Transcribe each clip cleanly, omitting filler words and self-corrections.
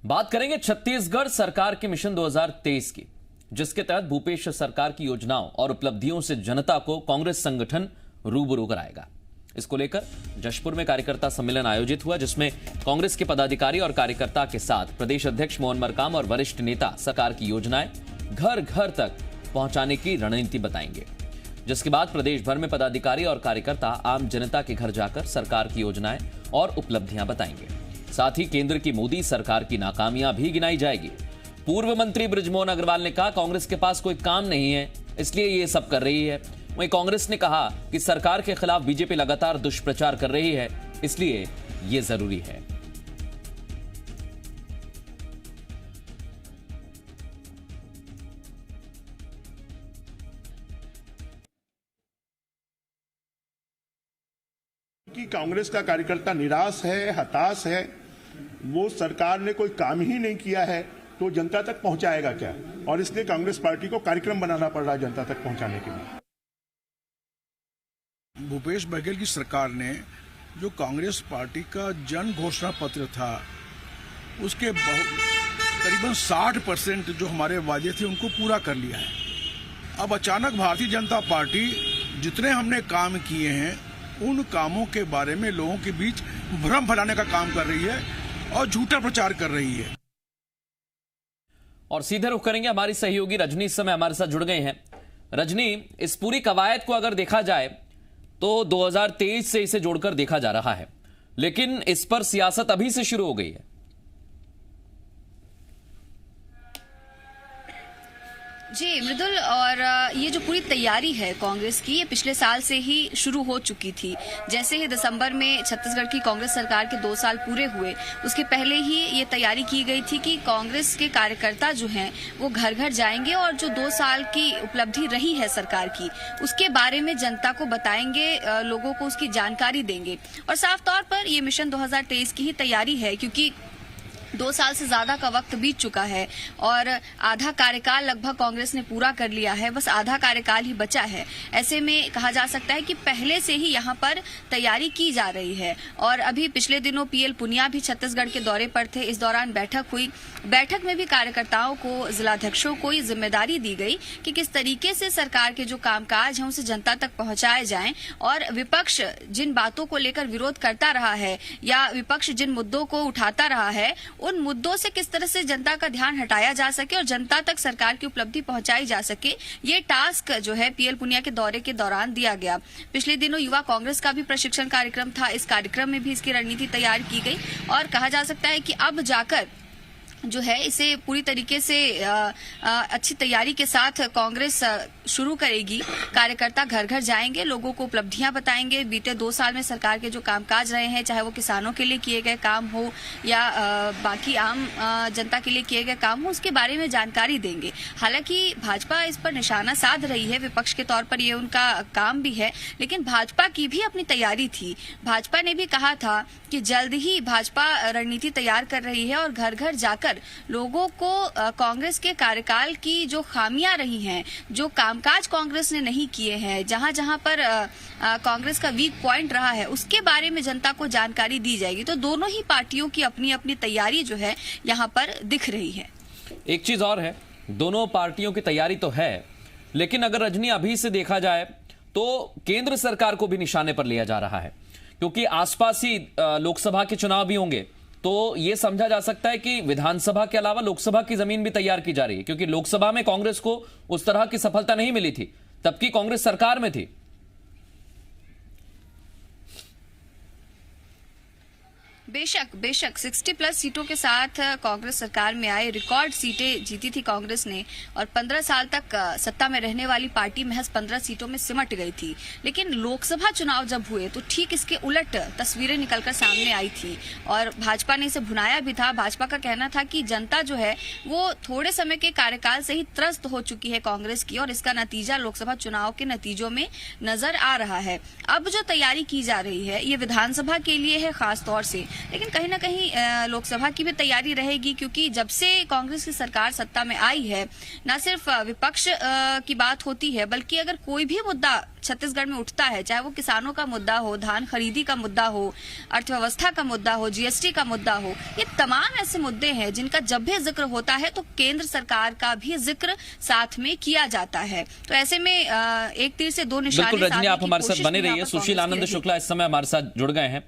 बात करेंगे छत्तीसगढ़ सरकार के मिशन 2023 की, जिसके तहत भूपेश सरकार की योजनाओं और उपलब्धियों से जनता को कांग्रेस संगठन रूबरू कराएगा। इसको लेकर जशपुर में कार्यकर्ता सम्मेलन आयोजित हुआ, जिसमें कांग्रेस के पदाधिकारी और कार्यकर्ता के साथ प्रदेश अध्यक्ष मोहन मरकाम और वरिष्ठ नेता सरकार की योजनाएं घर घर तक पहुंचाने की रणनीति बताएंगे। जिसके बाद प्रदेश भर में पदाधिकारी और कार्यकर्ता आम जनता के घर जाकर सरकार की योजनाएं और उपलब्धियां बताएंगे। साथ ही केंद्र की मोदी सरकार की नाकामियां भी गिनाई जाएगी। पूर्व मंत्री बृजमोहन अग्रवाल ने कहा, कांग्रेस के पास कोई काम नहीं है, इसलिए ये सब कर रही है। वहीं कांग्रेस ने कहा कि सरकार के खिलाफ बीजेपी लगातार दुष्प्रचार कर रही है, इसलिए ये जरूरी है। कि कांग्रेस का कार्यकर्ता निराश है, हताश है, वो सरकार ने कोई काम ही नहीं किया है तो जनता तक पहुंचाएगा क्या? और इसलिए कांग्रेस पार्टी को कार्यक्रम बनाना पड़ रहा है जनता तक पहुंचाने के लिए। भूपेश बघेल की सरकार ने जो कांग्रेस पार्टी का जन घोषणा पत्र था, उसके करीबन 60% जो हमारे वादे थे उनको पूरा कर लिया है। अब अचानक भारतीय जनता पार्टी जितने हमने काम किए हैं उन कामों के बारे में लोगों के बीच भ्रम फैलाने का काम कर रही है और झूठा प्रचार कर रही है। और सीधे रुख करेंगे, हमारी सहयोगी रजनी इस समय हमारे साथ जुड़ गए हैं। रजनी, इस पूरी कवायद को अगर देखा जाए तो 2023 से इसे जोड़कर देखा जा रहा है, लेकिन इस पर सियासत अभी से शुरू हो गई है। जी मृदुल, और ये जो पूरी तैयारी है कांग्रेस की, ये पिछले साल से ही शुरू हो चुकी थी। जैसे ही दिसंबर में छत्तीसगढ़ की कांग्रेस सरकार के 2 साल पूरे हुए, उसके पहले ही ये तैयारी की गई थी कि कांग्रेस के कार्यकर्ता जो हैं वो घर घर जाएंगे और जो 2 साल की उपलब्धि रही है सरकार की, उसके बारे में जनता को बताएंगे, लोगों को उसकी जानकारी देंगे। और साफ तौर पर ये मिशन 2023 की ही तैयारी है, क्योंकि 2 साल से ज्यादा का वक्त बीत चुका है और आधा कार्यकाल लगभग कांग्रेस ने पूरा कर लिया है, बस आधा कार्यकाल ही बचा है। ऐसे में कहा जा सकता है कि पहले से ही यहाँ पर तैयारी की जा रही है। और अभी पिछले दिनों पीएल पुनिया भी छत्तीसगढ़ के दौरे पर थे। इस दौरान बैठक हुई। बैठक में भी कार्यकर्ताओं को, जिलाध्यक्षों को ये जिम्मेदारी दी गई कि किस तरीके से सरकार के जो कामकाज हैं उसे जनता तक पहुंचाए जाएं और विपक्ष जिन बातों को लेकर विरोध करता रहा है या विपक्ष जिन मुद्दों को उठाता रहा है, उन मुद्दों से किस तरह से जनता का ध्यान हटाया जा सके और जनता तक सरकार की उपलब्धि पहुंचाई जा सके, ये टास्क जो है पीएल पुनिया के दौरे के दौरान दिया गया। पिछले दिनों युवा कांग्रेस का भी प्रशिक्षण कार्यक्रम था। इस कार्यक्रम में भी इसकी रणनीति तैयार की गई और कहा जा सकता है कि अब जाकर जो है इसे पूरी तरीके से अच्छी तैयारी के साथ कांग्रेस शुरू करेगी। कार्यकर्ता घर घर जाएंगे, लोगों को उपलब्धियां बताएंगे, बीते 2 साल में सरकार के जो कामकाज रहे हैं, चाहे वो किसानों के लिए किए गए काम हो या बाकी आम जनता के लिए किए गए काम हो, उसके बारे में जानकारी देंगे। हालांकि भाजपा इस पर निशाना साध रही है, विपक्ष के तौर पर ये उनका काम भी है, लेकिन भाजपा की भी अपनी तैयारी थी। भाजपा ने भी कहा था कि जल्द ही भाजपा रणनीति तैयार कर रही है और घर घर जाकर लोगों को कांग्रेस के कार्यकाल की जो खामियां रही हैं, जो कामकाज कांग्रेस ने नहीं किए हैं, जहां जहां पर कांग्रेस का वीक पॉइंट रहा है, उसके बारे में जनता को जानकारी दी जाएगी। तो दोनों ही पार्टियों की अपनी अपनी तैयारी जो है यहाँ पर दिख रही है। एक चीज और है, दोनों पार्टियों की तैयारी तो है, लेकिन अगर रजनी अभी से देखा जाए तो केंद्र सरकार को भी निशाने पर लिया जा रहा है, क्योंकि आसपास ही लोकसभा के चुनाव भी होंगे। तो यह समझा जा सकता है कि विधानसभा के अलावा लोकसभा की जमीन भी तैयार की जा रही है, क्योंकि लोकसभा में कांग्रेस को उस तरह की सफलता नहीं मिली थी, तब की कांग्रेस सरकार में थी। बेशक 60+ सीटों के साथ कांग्रेस सरकार में आए, रिकॉर्ड सीटें जीती थी कांग्रेस ने और 15 साल तक सत्ता में रहने वाली पार्टी महज 15 सीटों में सिमट गई थी। लेकिन लोकसभा चुनाव जब हुए तो ठीक इसके उलट तस्वीरें निकलकर सामने आई थी और भाजपा ने इसे भुनाया भी था। भाजपा का कहना था कि जनता जो है वो थोड़े समय के कार्यकाल से ही त्रस्त हो चुकी है कांग्रेस की और इसका नतीजा लोकसभा चुनाव के नतीजों में नजर आ रहा है। अब जो तैयारी की जा रही है ये विधानसभा के लिए है खास तौर से, लेकिन कहीं ना कहीं लोकसभा की भी तैयारी रहेगी, क्योंकि जब से कांग्रेस की सरकार सत्ता में आई है, न सिर्फ विपक्ष की बात होती है, बल्कि अगर कोई भी मुद्दा छत्तीसगढ़ में उठता है, चाहे वो किसानों का मुद्दा हो, धान खरीदी का मुद्दा हो, अर्थव्यवस्था का मुद्दा हो, जीएसटी का मुद्दा हो, ये तमाम ऐसे मुद्दे हैं जिनका जब भी जिक्र होता है तो केंद्र सरकार का भी जिक्र साथ में किया जाता है। तो ऐसे में एक तीर से दो निशाने। बिल्कुल रजनी, आप हमारे साथ बने रहिए। सुशील आनंद शुक्ला इस समय हमारे साथ जुड़ गए हैं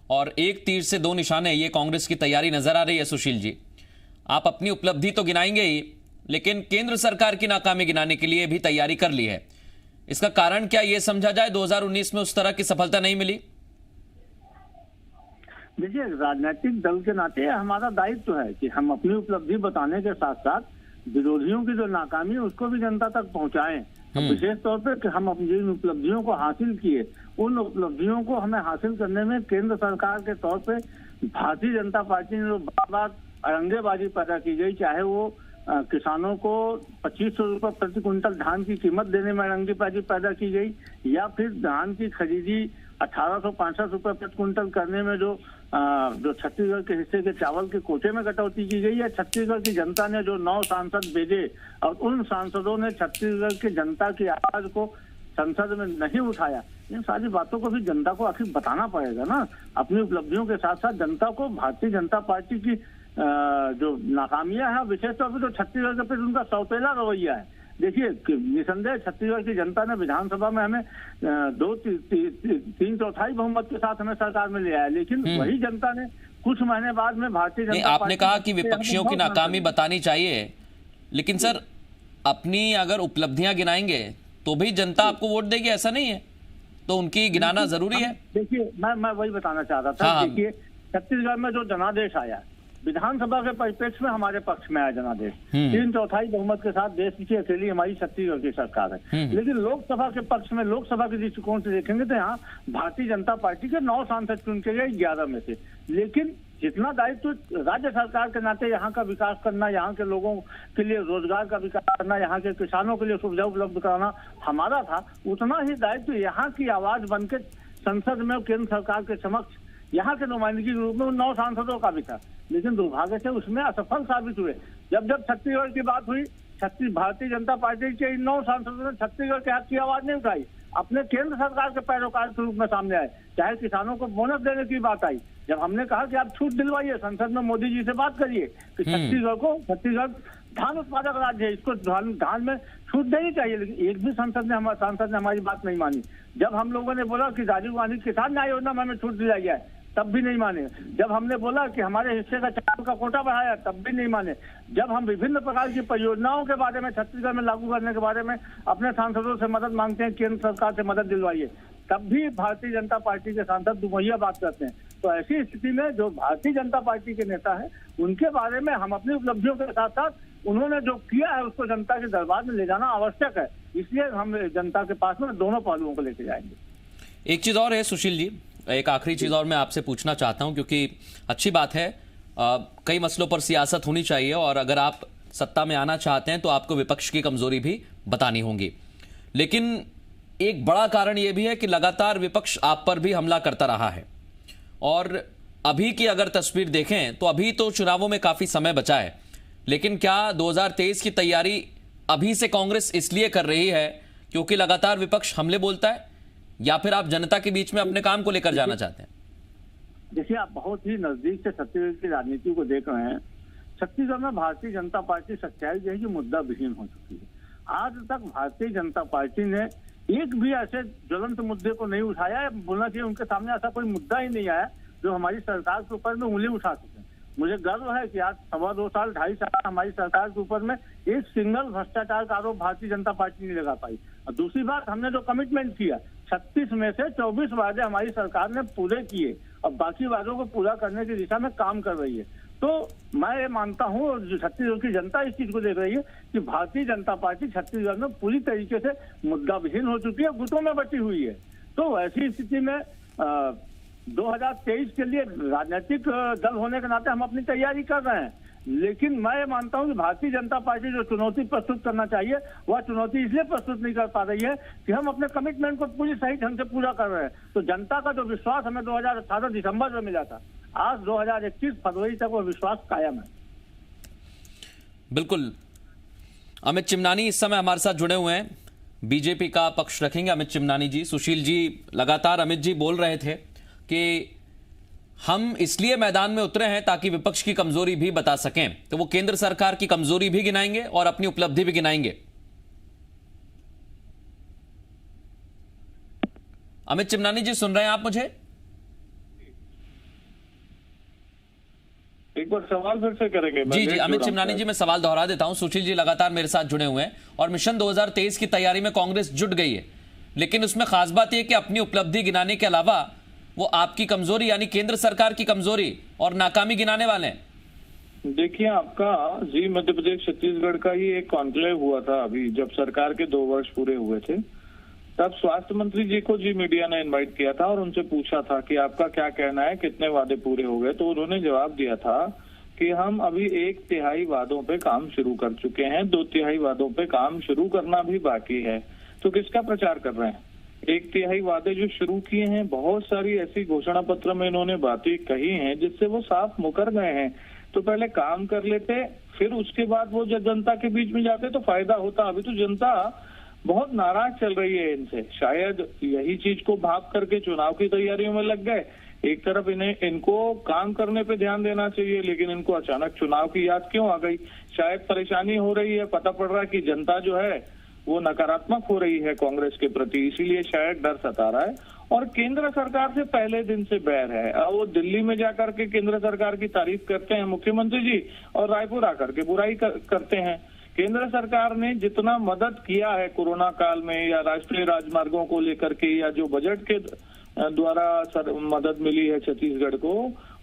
और एक तीर से दो निशाने, ये कांग्रेस की तैयारी नजर आ रही है। सुशील जी, आप अपनी उपलब्धि तो गिनाएंगे ही, लेकिन केंद्र सरकार की नाकामी गिनाने के लिए भी तैयारी कर ली है। इसका कारण क्या ये समझा जाए 2019 में उस तरह की सफलता नहीं मिली? देखिए, राजनीतिक दल के नाते हमारा दायित्व है कि हम अपनी उपलब्धि बताने के साथ साथ विरोधियों की जो नाकामी है उसको भी जनता तक पहुंचाएं। विशेष तौर पर कि हम अपनी जिन उपलब्धियों को हासिल किए, उन उपलब्धियों को हमें हासिल करने में केंद्र सरकार के तौर पे भारतीय जनता पार्टी ने जो बार अरंगेबाजी पैदा की गई, चाहे वो किसानों को 2500 रुपये प्रति क्विंटल धान की कीमत देने में अरंगेबाजी पैदा की गई, या फिर धान की खरीदी 1865 रुपये प्रति क्विंटल करने में जो छत्तीसगढ़ के हिस्से के चावल के कोटे में कटौती की गई है। छत्तीसगढ़ की जनता ने जो 9 सांसद भेजे और उन सांसदों ने छत्तीसगढ़ की जनता की आवाज को संसद में नहीं उठाया, इन सारी बातों को भी जनता को आखिर बताना पड़ेगा ना। अपनी उपलब्धियों के साथ साथ जनता को भारतीय जनता पार्टी की जो नाकामियां है, विशेष तौर पर जो छत्तीसगढ़ के प्रति उनका सौतेला रवैया है। देखिए, निसंदेह छत्तीसगढ़ की जनता ने विधानसभा में हमें 3/4 बहुमत के साथ हमें सरकार में ले आया, लेकिन वही जनता ने कुछ महीने बाद में भारतीय जनता पार्टी, आपने कहा कि विपक्षियों की नाकामी बतानी चाहिए, लेकिन सर अपनी अगर उपलब्धियां गिनाएंगे तो भी जनता आपको वोट देगी, ऐसा नहीं है? तो उनकी गिनाना जरूरी है। देखिए, मैं वही बताना चाह रहा था। देखिए, छत्तीसगढ़ में जो जनादेश आया, विधानसभा के परिप्रेक्ष्य में हमारे पक्ष में आया जनादेश, 3/4 बहुमत के साथ देश की अकेली हमारी छत्तीसगढ़ की सरकार है। लेकिन लोकसभा के पक्ष में, लोकसभा के दृष्टिकोण से देखेंगे तो यहाँ भारतीय जनता पार्टी के 9 सांसद चुन के गए 11 में से। लेकिन जितना दायित्व राज्य सरकार के नाते यहाँ का विकास करना, यहाँ के लोगों के लिए रोजगार का विकास करना, यहाँ के किसानों के लिए सुविधा उपलब्ध कराना हमारा था, उतना ही दायित्व यहाँ की आवाज बनकर संसद में केंद्र सरकार के समक्ष यहाँ के नुमाइंदगी के रूप में 9 सांसदों का भी था। लेकिन दुर्भाग्य से उसमें असफल साबित हुए। जब छत्तीसगढ़ की बात हुई, भारतीय जनता पार्टी के 9 सांसदों ने छत्तीसगढ़ के हक की आवाज नहीं उठाई, अपने केंद्र सरकार के पैरोकार के रूप में सामने आए। चाहे किसानों को बोनस देने की बात आई, जब हमने कहा कि आप छूट दिलवाइए, संसद में मोदी जी से बात करिए कि छत्तीसगढ़ धान उत्पादक राज्य है, इसको धान में छूट देनी चाहिए, लेकिन एक भी सांसद ने हमारी बात नहीं मानी। जब हम लोगों ने बोला कि राजीव गांधी किसान न्याय योजना में हमें छूट दिलाई जाए, तब भी नहीं माने। जब हमने बोला कि हमारे हिस्से का चावल का कोटा बढ़ाया, तब भी नहीं माने। जब हम विभिन्न प्रकार की परियोजनाओं के बारे में छत्तीसगढ़ में लागू करने के बारे में अपने सांसदों से मदद मांगते हैं, केंद्र सरकार से मदद दिलवाइए, तब भी भारतीय जनता पार्टी के सांसद दुमहिया बात करते हैं। तो ऐसी स्थिति में जो भारतीय जनता पार्टी के नेता है, उनके बारे में हम अपनी उपलब्धियों के साथ साथ उन्होंने जो किया है उसको जनता के दरबार में ले जाना आवश्यक है। इसलिए हम जनता के पास में दोनों पहलुओं को लेकर जाएंगे। एक चीज और है सुशील जी, एक आखिरी चीज और मैं आपसे पूछना चाहता हूं, क्योंकि अच्छी बात है, कई मसलों पर सियासत होनी चाहिए और अगर आप सत्ता में आना चाहते हैं तो आपको विपक्ष की कमजोरी भी बतानी होगी। लेकिन एक बड़ा कारण यह भी है कि लगातार विपक्ष आप पर भी हमला करता रहा है और अभी की अगर तस्वीर देखें तो अभी तो चुनावों में काफी समय बचा है, लेकिन क्या 2023 की तैयारी अभी से कांग्रेस इसलिए कर रही है क्योंकि लगातार विपक्ष हमले बोलता है, या फिर आप जनता के बीच में अपने काम को लेकर जाना चाहते हैं? देखिए, आप बहुत ही नजदीक से छत्तीसगढ़ की राजनीति को देख रहे हैं। छत्तीसगढ़ में भारतीय जनता पार्टी सच्चाई जो है कि मुद्दा विहीन हो चुकी है। आज तक भारतीय जनता पार्टी ने एक भी ऐसे ज्वलंत मुद्दे को नहीं उठाया, बोलना चाहिए उनके सामने ऐसा कोई मुद्दा ही नहीं आया जो हमारी सरकार के ऊपर में उंगली उठा सके। मुझे गर्व है कि आज 2.25 साल 2.5 साल हमारी सरकार के ऊपर में एक सिंगल भ्रष्टाचार का आरोप भारतीय जनता पार्टी नहीं लगा पाई। और दूसरी बात, हमने जो कमिटमेंट किया, 36 में से 24 वादे हमारी सरकार ने पूरे किए और बाकी वादों को पूरा करने की दिशा में काम कर रही है। तो मैं ये मानता हूँ, और जो छत्तीसगढ़ की जनता इस चीज को देख रही है कि भारतीय जनता पार्टी छत्तीसगढ़ में पूरी तरीके से मुद्दा विहीन हो चुकी है, गुटों में बटी हुई है। तो ऐसी स्थिति में 2023 के लिए राजनीतिक दल होने के नाते हम अपनी तैयारी कर रहे हैं, लेकिन मैं ये मानता हूं कि भारतीय जनता पार्टी जो चुनौती प्रस्तुत करना चाहिए वह चुनौती इसलिए प्रस्तुत नहीं कर पा रही है कि हम अपने कमिटमेंट को पूरी सही ढंग से पूरा कर रहे हैं। तो जनता का जो विश्वास हमें 2018 दिसंबर में मिला था, आज 2021 फरवरी तक वो विश्वास कायम है। बिल्कुल। अमित चिमनानी इस समय हमारे साथ जुड़े हुए हैं, बीजेपी का पक्ष रखेंगे अमित चिमनानी जी। सुशील जी लगातार अमित जी बोल रहे थे कि हम इसलिए मैदान में उतरे हैं ताकि विपक्ष की कमजोरी भी बता सकें, तो वो केंद्र सरकार की कमजोरी भी गिनाएंगे और अपनी उपलब्धि भी गिनाएंगे। अमित चिमनानी जी सुन रहे हैं आप मुझे? एक बार सवाल फिर से करेंगे? जी जी अमित चिमनानी जी, मैं सवाल दोहरा देता हूं। सुशील जी लगातार मेरे साथ जुड़े हुए हैं और मिशन 2023 की तैयारी में कांग्रेस जुट गई है, लेकिन उसमें खास बात यह कि अपनी उपलब्धि गिनाने के अलावा वो आपकी कमजोरी यानी केंद्र सरकार की कमजोरी और नाकामी गिनाने वाले हैं। देखिए, आपका जी मध्य प्रदेश छत्तीसगढ़ का ही एक कॉन्क्लेव हुआ था अभी, जब सरकार के 2 वर्ष पूरे हुए थे, तब स्वास्थ्य मंत्री जी को जी मीडिया ने इनवाइट किया था और उनसे पूछा था कि आपका क्या कहना है, कितने वादे पूरे हो गए। तो उन्होंने जवाब दिया था कि हम अभी 1/3 वादों पे काम शुरू कर चुके हैं, 2/3 वादों पे काम शुरू करना भी बाकी है। तो किसका प्रचार कर रहे हैं? 1/3 वादे जो शुरू किए हैं, बहुत सारी ऐसी घोषणा पत्र में इन्होंने बातें कही हैं जिससे वो साफ मुकर गए हैं। तो पहले काम कर लेते, फिर उसके बाद वो जब जनता के बीच में जाते तो फायदा होता। अभी तो जनता बहुत नाराज चल रही है इनसे, शायद यही चीज को भाप करके चुनाव की तैयारियों में लग गए। एक तरफ इनको काम करने पे ध्यान देना चाहिए, लेकिन इनको अचानक चुनाव की याद क्यों आ गई? शायद परेशानी हो रही है, पता पड़ रहा है कि जनता जो है वो नकारात्मक हो रही है कांग्रेस के प्रति, इसीलिए शायद डर सता रहा है। और केंद्र सरकार से पहले दिन से बैर है। अब वो दिल्ली में जाकर के केंद्र सरकार की तारीफ करते हैं मुख्यमंत्री जी, और रायपुर आकर के बुराई करते हैं। केंद्र सरकार ने जितना मदद किया है कोरोना काल में, या राष्ट्रीय राजमार्गों को लेकर के, या जो बजट के द्वारा मदद मिली है छत्तीसगढ़ को,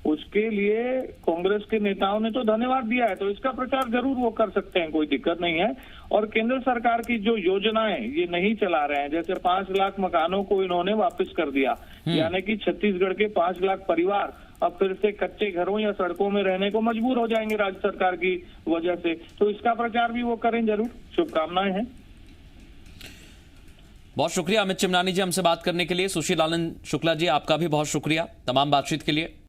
उसके लिए कांग्रेस के नेताओं ने तो धन्यवाद दिया है। तो इसका प्रचार जरूर वो कर सकते हैं, कोई दिक्कत नहीं है। और केंद्र सरकार की जो योजनाएं ये नहीं चला रहे हैं, जैसे 5 लाख मकानों को इन्होंने वापस कर दिया, यानी कि छत्तीसगढ़ के 5 लाख परिवार अब फिर से कच्चे घरों या सड़कों में रहने को मजबूर हो जाएंगे राज्य सरकार की वजह से। तो इसका प्रचार भी वो करें जरूर। शुभकामनाएं हैं। बहुत शुक्रिया अमित चिमनानी जी हमसे बात करने के लिए। सुशील आनंद शुक्ला जी आपका भी बहुत शुक्रिया तमाम बातचीत के लिए।